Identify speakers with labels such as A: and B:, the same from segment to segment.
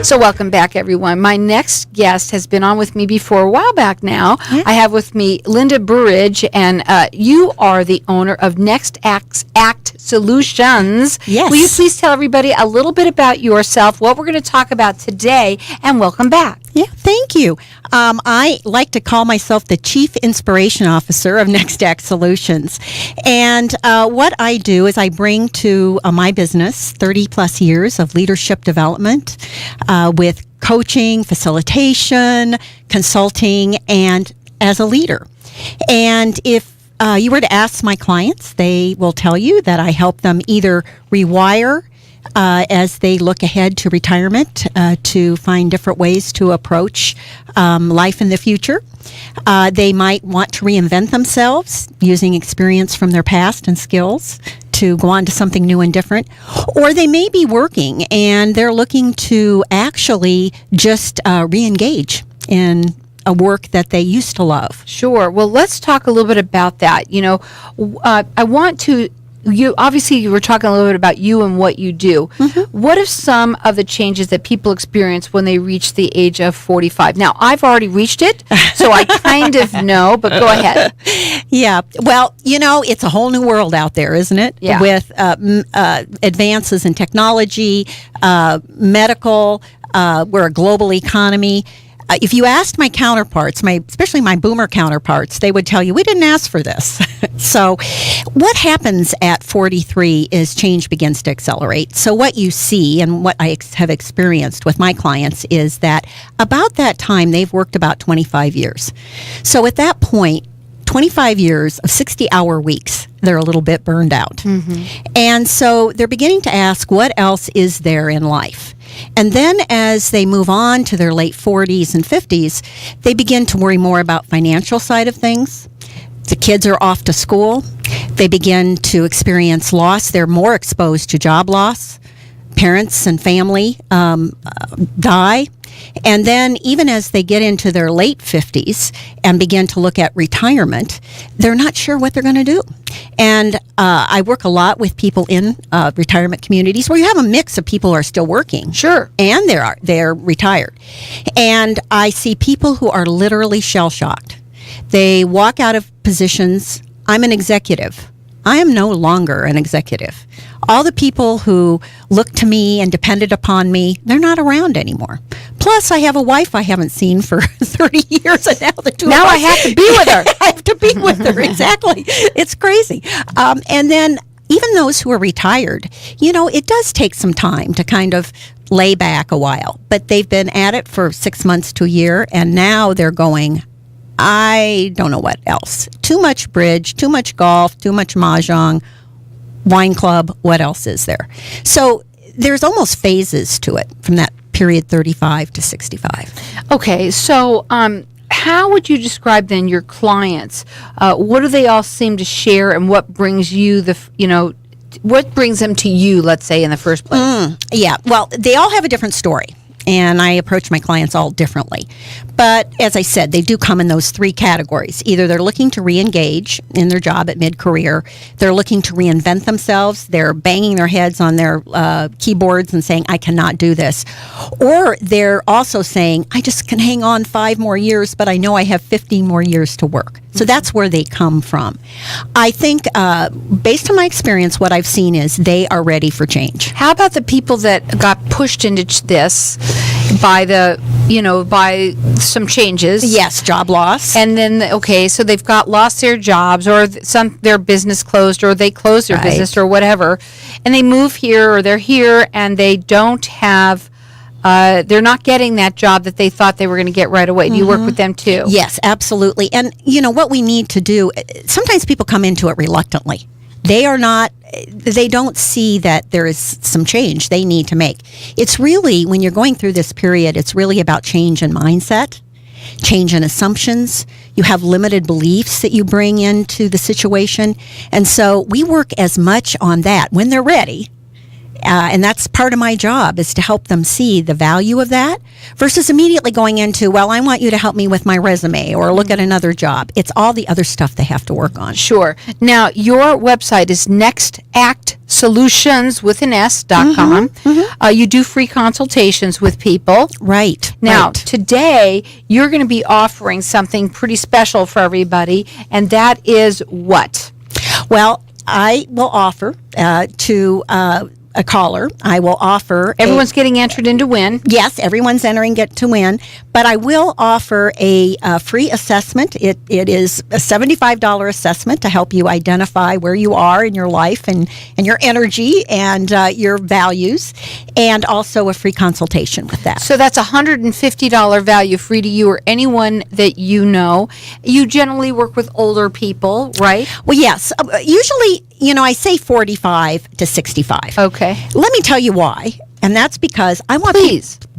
A: So welcome back, everyone. My next guest has been on with me before a while back now. Yeah. I have with me Linda Burridge, and you are the owner of Next Act Solutions.
B: Yes.
A: Will you please tell everybody a little bit about yourself, what we're going to talk about today, and welcome back.
B: Yeah, thank you. I like to call myself the Chief Inspiration Officer of Next Act Solutions. And what I do is I bring to my business 30 plus years of leadership development with coaching, facilitation, consulting, and as a leader. And if you were to ask my clients, they will tell you that I help them either rewire as they look ahead to retirement, to find different ways to approach life in the future. They might want to reinvent themselves using experience from their past and skills to go on to something new and different. Or they may be working and they're looking to actually just re-engage in a work that they used to love.
A: Sure. Well, let's talk a little bit about that. You know, I want to... You were talking a little bit about you and what you do. Mm-hmm. What are some of the changes that people experience when they reach the age of 45? Now, I've already reached it, so I kind of know, but go ahead.
B: Yeah. Well, you know, it's a whole new world out there, isn't it?
A: Yeah.
B: With advances in technology, medical, we're a global economy. If you asked my counterparts, especially my boomer counterparts, they would tell you, we didn't ask for this. So what happens at 43 is change begins to accelerate. So what you see and what I have experienced with my clients is that about that time, they've worked about 25 years. So at that point, 25 years of 60-hour weeks, they're a little bit burned out. Mm-hmm. And so they're beginning to ask, what else is there in life? And then as they move on to their late 40s and 50s, they begin to worry more about financial side of things. The kids are off to school. They begin to experience loss. They're more exposed to job loss. Parents and family die. And then even as they get into their late 50s and begin to look at retirement, they're not sure what they're going to do. And I work a lot with people in retirement communities where you have a mix of people who are still working.
A: Sure.
B: And they're retired. And I see people who are literally shell-shocked. They walk out of positions. I'm an executive. I am no longer an executive. All the people who looked to me and depended upon me, they're not around anymore. Plus, I have a wife I haven't seen for 30 years, and now
A: I have to be with her.
B: I have to be with her, exactly. It's crazy. And then even those who are retired, you know, it does take some time to kind of lay back a while. But they've been at it for 6 months to a year, and now they're going, I don't know what else. Too much bridge, too much golf, too much mahjong, wine club, what else is there? So there's almost phases to it from that period 35 to 65.
A: Okay, so how would you describe then your clients? What do they all seem to share, and what brings you what brings them to you, let's say, in the first place?
B: Yeah, well, they all have a different story. And I approach my clients all differently. But as I said, they do come in those three categories. Either they're looking to re-engage in their job at mid-career, they're looking to reinvent themselves, they're banging their heads on their keyboards and saying, I cannot do this. Or they're also saying, I just can hang on 5 more years, but I know I have 15 more years to work. So that's where they come from. I think, based on my experience, what I've seen is they are ready for change.
A: How about the people that got pushed into this by some changes?
B: Yes, job loss.
A: And then, so they've lost their jobs, or their business closed, or they closed their business, or whatever, and they move here, or they're here, and they don't have. They're not getting that job that they thought they were going to get right away. Do you work with them too?
B: Yes, absolutely. And you know what we need to do, sometimes people come into it reluctantly. They don't see that there is some change they need to make. It's really, when you're going through this period, it's really about change in mindset, change in assumptions. You have limited beliefs that you bring into the situation. And so we work as much on that when they're ready And that's part of my job, is to help them see the value of that versus immediately going into, well, I want you to help me with my resume or look at another job. It's all the other stuff they have to work on.
A: Sure. Now, your website is nextactsolutions.com. You do free consultations with people.
B: Right.
A: Now,
B: right.
A: today, you're going to be offering something pretty special for everybody, and that is what?
B: Well, I will offer to a caller. I will offer.
A: Everyone's getting entered in to win.
B: Yes, everyone's entering get to win. But I will offer a free assessment. It is a $75 assessment to help you identify where you are in your life and your energy and your values, and also a free consultation with that.
A: So that's $150 value free to you or anyone that you know. You generally work with older people, right?
B: Well, yes. Usually, I say 45 to 65.
A: Okay.
B: Let me tell you why. And that's because I want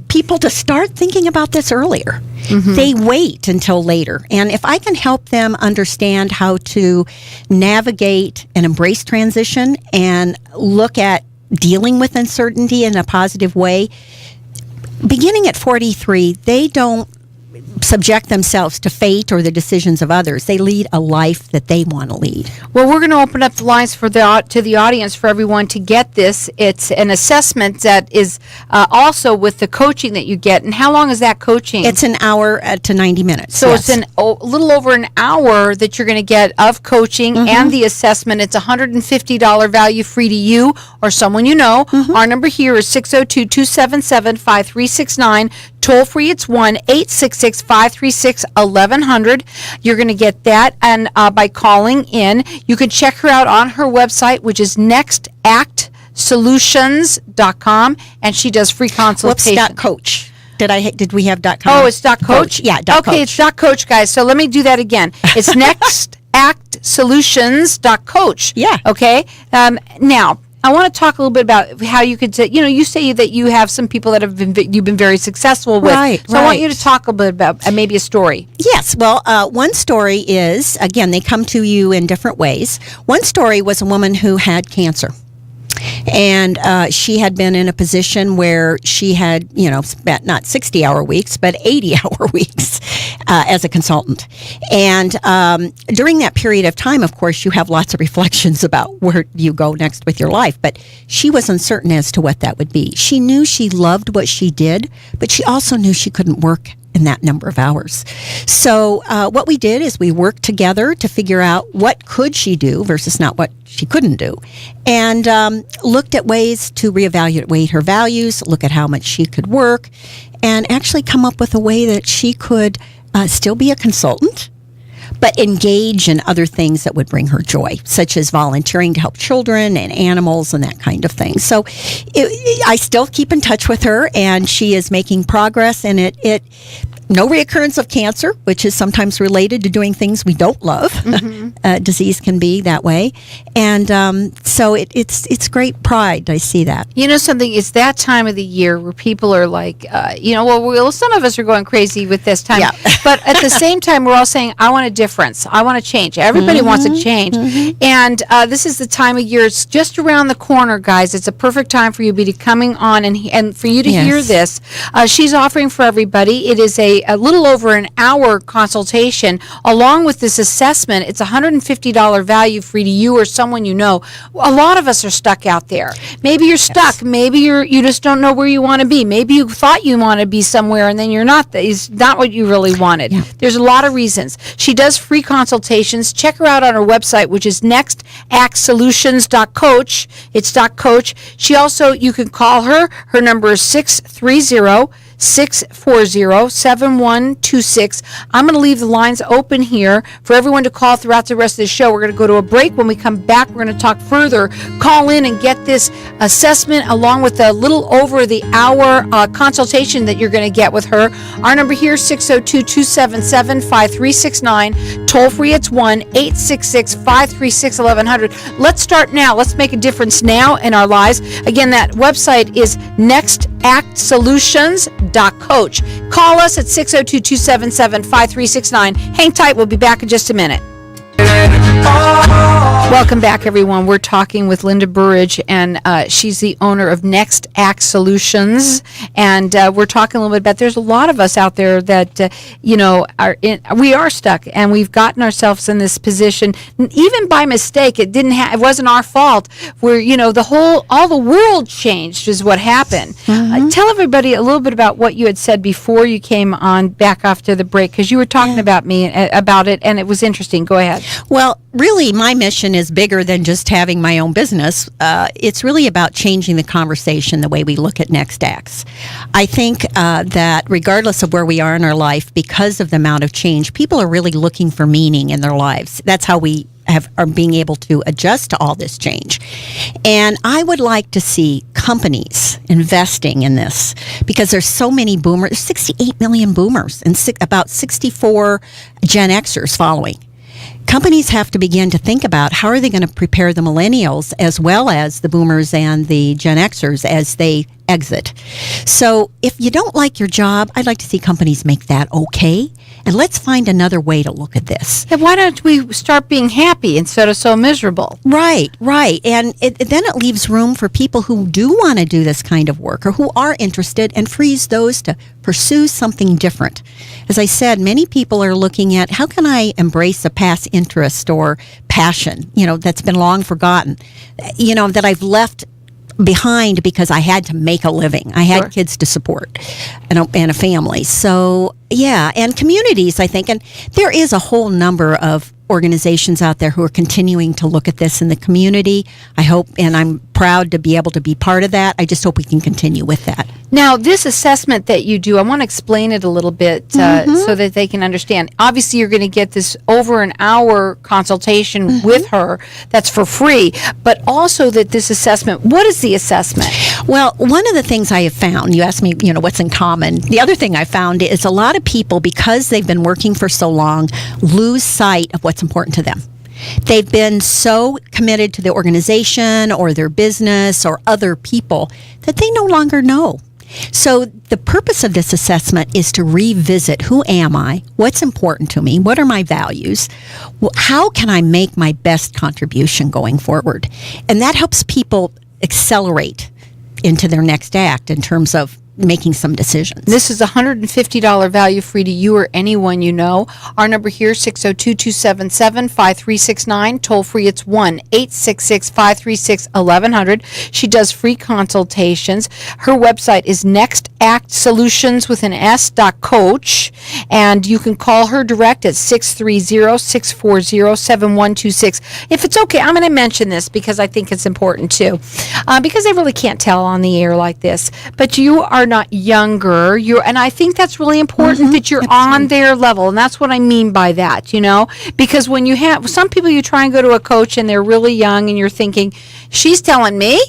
B: people to start thinking about this earlier. They wait until later. And if I can help them understand how to navigate and embrace transition and look at dealing with uncertainty in a positive way, beginning at 43, they don't subject themselves to fate or the decisions of others. They lead a life that they want to lead.
A: Well, we're going to open up the lines to the audience for everyone to get this. It's an assessment that is also with the coaching that you get. And how long is that coaching?
B: It's an hour to 90 minutes.
A: So it's a little over an hour that you're going to get of coaching and the assessment. It's $150 value free to you or someone you know. Our number here is 602-277-5369. Toll free, it's 1-866-536-1100. You're going to get that, and by calling in, you can check her out on her website, which is nextactsolutions.com, and she does free consultation.
B: Whoops, .coach. Did we have .com?
A: Oh, it's .coach?
B: Yeah,
A: Okay,
B: .coach.
A: it's .coach, guys. So let me do that again. It's nextactsolutions.coach.
B: Yeah.
A: Okay. Now, I want to talk a little bit about how you could say, you say that you have some people that you've been very successful with.
B: Right,
A: so I want you to talk a bit about maybe a story.
B: Yes. Well, one story is, again, they come to you in different ways. One story was a woman who had cancer. And she had been in a position where she had, spent not 60-hour weeks, but 80-hour weeks as a consultant. And during that period of time, of course, you have lots of reflections about where you go next with your life. But she was uncertain as to what that would be. She knew she loved what she did, but she also knew she couldn't work in that number of hours. So what we did is we worked together to figure out what could she do versus not what she couldn't do, and looked at ways to reevaluate her values, look at how much she could work, and actually come up with a way that she could still be a consultant, but engage in other things that would bring her joy, such as volunteering to help children and animals and that kind of thing. So I still keep in touch with her, and she is making progress, and it no reoccurrence of cancer, which is sometimes related to doing things we don't love. Disease can be that way. And so it's great pride. I see that.
A: You know something, it's that time of the year where people are like, some of us are going crazy with this time.
B: Yeah.
A: But at the same time, we're all saying, I want a difference. I want to change. Everybody wants a change. And this is the time of year. It's just around the corner, guys. It's a perfect time for you to be coming on and for you to hear this. She's offering for everybody. It is a little over an hour consultation along with this assessment. It's $150 value free to you or someone you know. A lot of us are stuck out there. Maybe you're stuck. Maybe you just don't know where you want to be. Maybe you thought you want to be somewhere and then you're not. It's not what you really wanted. Yeah. There's a lot of reasons. She does free consultations. Check her out on her website, which is nextactsolutions.coach. It's .coach. She also, you can call her. Her number is 630-640-7126. I'm going to leave the lines open here for everyone to call throughout the rest of the show. We're going to go to a break. When we come back, we're going to talk further. Call in and get this assessment along with a little over the hour consultation that you're going to get with her. Our number here is 602-277-5369. Toll free, it's 1-866-536-1100. Let's start now. Let's make a difference now in our lives. Again, that website is nextactsolutions.coach. Call us at 602-277-5369. Hang tight. We'll be back in just a minute. Welcome back, everyone. We're talking with Linda Burridge, and she's the owner of Next Act Solutions. And we're talking a little bit about, there's a lot of us out there that, we are stuck, and we've gotten ourselves in this position, even by mistake. It wasn't our fault. Where, all the world changed is what happened. Tell everybody a little bit about what you had said before you came on back after the break, because you were talking about it, and it was interesting. Go ahead.
B: Well, really, my mission is bigger than just having my own business. It's really about changing the conversation, the way we look at next acts. I think that regardless of where we are in our life, because of the amount of change, people are really looking for meaning in their lives. That's how we are being able to adjust to all this change. And I would like to see companies investing in this, because there's so many boomers. There's 68 million boomers and about 64 Gen Xers following. Companies have to begin to think about how are they going to prepare the millennials as well as the boomers and the Gen Xers as they exit. So if you don't like your job, I'd like to see companies make that okay. And let's find another way to look at this.
A: And why don't we start being happy instead of so miserable?
B: Right. And then it leaves room for people who do want to do this kind of work or who are interested, and frees those to pursue something different. As I said, many people are looking at, how can I embrace a past interest or passion, that's been long forgotten, that I've left behind because I had to make a living. I had kids to support and a family. So, and communities, I think. And there is a whole number of organizations out there who are continuing to look at this in the community. I hope, and I'm proud to be able to be part of that. I just hope we can continue with that.
A: Now, this assessment that you do, I want to explain it a little bit so that they can understand. Obviously, you're going to get this over an hour consultation with her that's for free, but also that this assessment, what is the assessment?
B: Well, one of the things I have found, you asked me, what's in common. The other thing I found is a lot of people, because they've been working for so long, lose sight of what's important to them. They've been so committed to the organization or their business or other people that they no longer know. So the purpose of this assessment is to revisit, who am I? What's important to me? What are my values? How can I make my best contribution going forward? And that helps people accelerate into their next act in terms of making some decisions.
A: This is $150 value free to you or anyone you know. Our number here, 602-277-5369. Toll free, it's 1-866-536-1100. She does free consultations. Her website is nextactsolutions.coach, and you can call her direct at 630-640-7126. If it's okay, I'm going to mention this because I think it's important too, because I really can't tell on the air like this, but you are not younger, and I think that's really important that you're on their level, and that's what I mean by that, because when you have some people, you try and go to a coach and they're really young and you're thinking, she's telling me,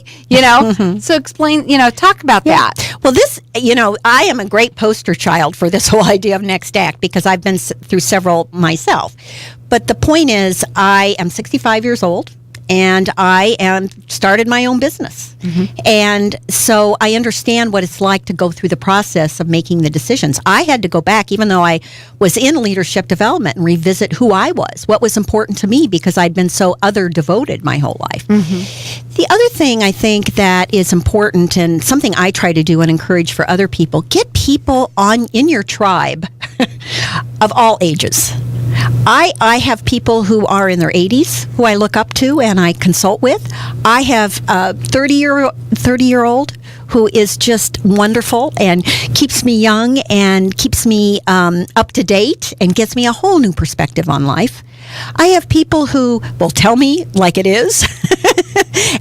A: so explain, talk about that.
B: Well, this, I am a great poster child for this whole idea of Next Act because I've been through several myself. But the point is, I am 65 years old. And I started my own business. And so I understand what it's like to go through the process of making the decisions. I had to go back, even though I was in leadership development, and revisit who I was, what was important to me, because I'd been so other devoted my whole life. The other thing I think that is important, and something I try to do and encourage for other people, get people in your tribe of all ages. I have people who are in their 80s who I look up to and I consult with. I have a 30-year-old who is just wonderful and keeps me young and keeps me up to date and gets me a whole new perspective on life. I have people who will tell me like it is.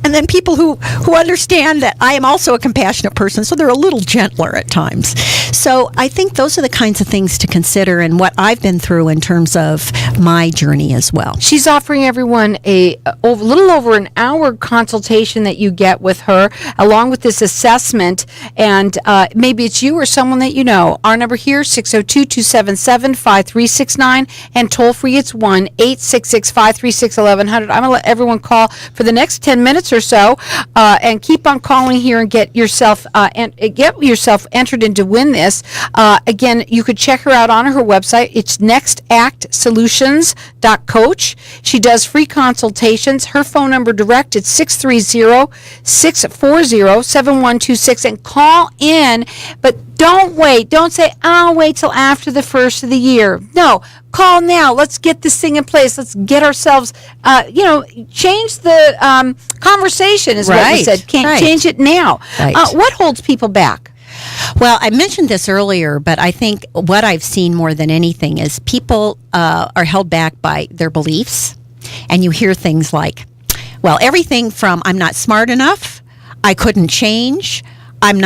B: And then people who understand that I am also a compassionate person, so they're a little gentler at times. So I think those are the kinds of things to consider and what I've been through in terms of my journey as well.
A: She's offering everyone a little over an hour consultation that you get with her, along with this assessment, and maybe it's you or someone that you know. Our number here, 602-277-5369, and toll free, it's 1-866-536-1100. I'm going to let everyone call for the next 10 minutes or so, and keep on calling here and get yourself entered in to win this. Again, you could check her out on her website. It's nextactsolutions.coach. She does free consultations. Her phone number direct, it's 630-640-7126, and call in. But don't wait. Don't say, I'll wait till after the first of the year. No, call now. Let's get this thing in place. Let's get ourselves, change the conversation is what you said. Can't change it now.
B: Right.
A: What holds people back?
B: Well, I mentioned this earlier, but I think what I've seen more than anything is people are held back by their beliefs. And you hear things like, well, everything from I'm not smart enough, I couldn't change, I'm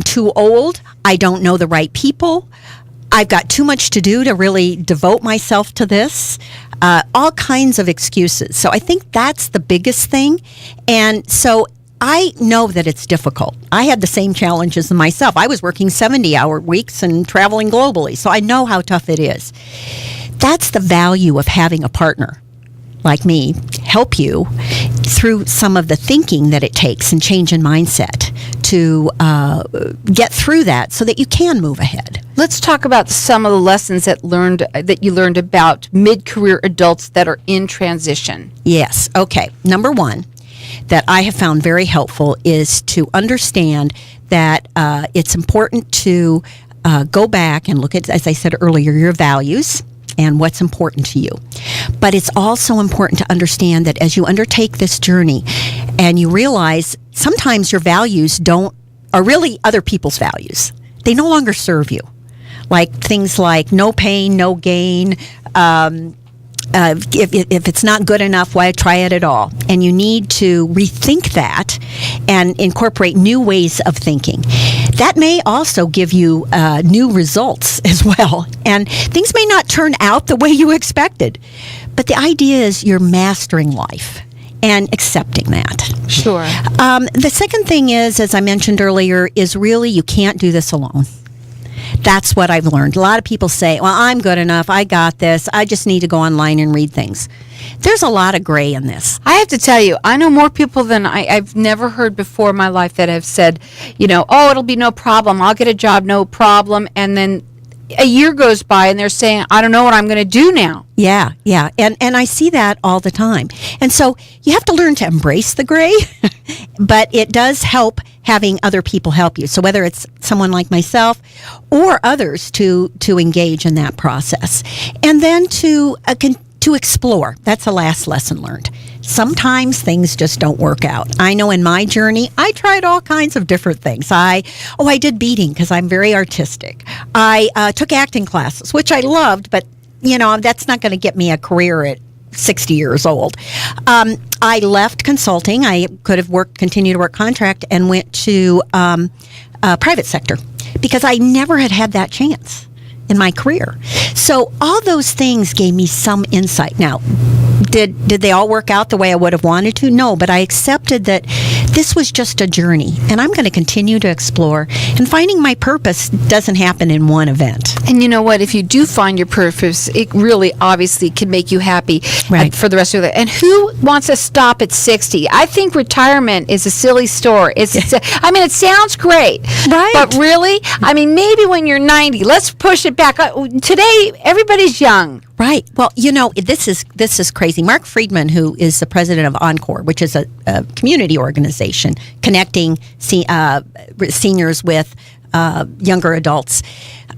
B: too old, I don't know the right people, I've got too much to do to really devote myself to this, all kinds of excuses. So I think that's the biggest thing. And so I know that it's difficult. I had the same challenges myself. I was working 70-hour weeks and traveling globally, so I know how tough it is. That's the value of having a partner like me help you through some of the thinking that it takes and change in mindset to get through that so that you can move ahead.
A: Let's talk about some of the lessons that you learned about mid-career adults that are in transition.
B: Yes. Okay. Number one that I have found very helpful is to understand that it's important to go back and look at, as I said earlier, your values and what's important to you. But it's also important to understand that as you undertake this journey and you realize sometimes your values are really other people's values. They no longer serve you. Like things like no pain, no gain, if it's not good enough, why try it at all? And you need to rethink that and incorporate new ways of thinking. That may also give you new results as well. And things may not turn out the way you expected. But the idea is you're mastering life and accepting that.
A: Sure.
B: The second thing is, as I mentioned earlier, is really you can't do this alone. That's what I've learned. A lot of people say, well, I'm good enough. I got this. I just need to go online and read things. There's a lot of gray in this.
A: I have to tell you, I know more people than I've never heard before in my life that have said, oh, it'll be no problem. I'll get a job, no problem. And then a year goes by and they're saying, I don't know what I'm going to do now.
B: Yeah. And I see that all the time. And so you have to learn to embrace the gray, but it does help having other people help you. So whether it's someone like myself or others to engage in that process. And then to explore. That's the last lesson learned. Sometimes things just don't work out. I know in my journey, I tried all kinds of different things. I did beading because I'm very artistic. I took acting classes, which I loved, but that's not going to get me a career at 60 years old. I left consulting. I could have continued to work contract and went to private sector because I never had that chance in my career. So all those things gave me some insight. Now, did they all work out the way I would have wanted to? No, but I accepted that this was just a journey, and I'm going to continue to explore. And finding my purpose doesn't happen in one event.
A: And you know what? If you do find your purpose, it really obviously can make you happy for the rest of your life. And who wants to stop at 60? I think retirement is a silly story. It sounds great.
B: Right.
A: But really, maybe when you're 90, let's push it back. Today, everybody's young.
B: Right. Well, this is crazy. Mark Friedman, who is the president of Encore, which is a community organization connecting seniors with younger adults,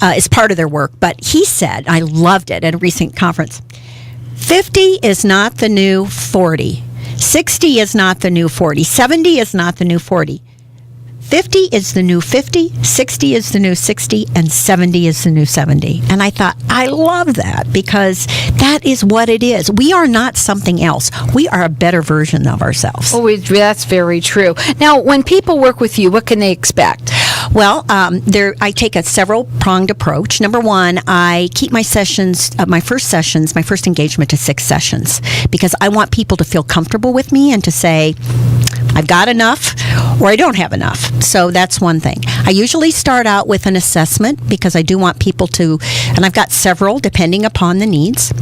B: is part of their work. But he said, I loved it at a recent conference, 50 is not the new 40. 60 is not the new 40. 70 is not the new 40. 50 is the new 50, 60 is the new 60, and 70 is the new 70. And I thought, I love that because that is what it is. We are not something else. We are a better version of ourselves.
A: Oh, that's very true. Now, when people work with you, what can they expect?
B: Well, I take a several-pronged approach. Number one, I keep my sessions, my first engagement to 6 sessions because I want people to feel comfortable with me and to say, I've got enough or I don't have enough. So that's one thing. I usually start out with an assessment because I do want people to, and I've got several depending upon the needs.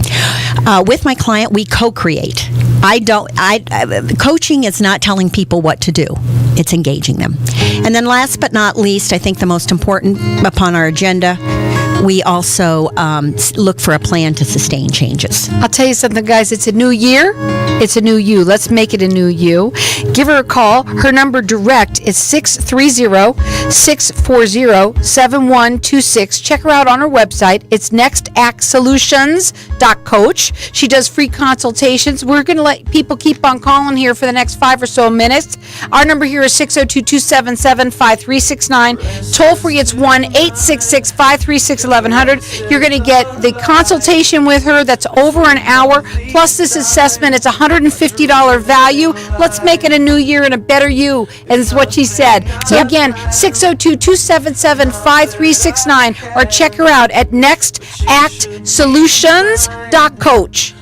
B: With my client, we co-create. Coaching is not telling people what to do. It's engaging them. And then last but not least, I think the most important upon our agenda, we also look for a plan to sustain changes.
A: I'll tell you something, guys. It's a new year. It's a new you. Let's make it a new you. Give her a call. Her number direct is 630-640-7126. Check her out on her website. It's nextactsolutions.coach. She does free consultations. We're going to let people keep on calling here for the next 5 or so minutes. Our number here is 602-277-5369. Toll free, it's 1-866-536-1100. You're going to get the consultation with her that's over an hour, plus this assessment. It's $150 value. Let's make it a new year and a better you, and it's what she said. So again, 602-277-5369, or check her out at nextactsolutions.coach.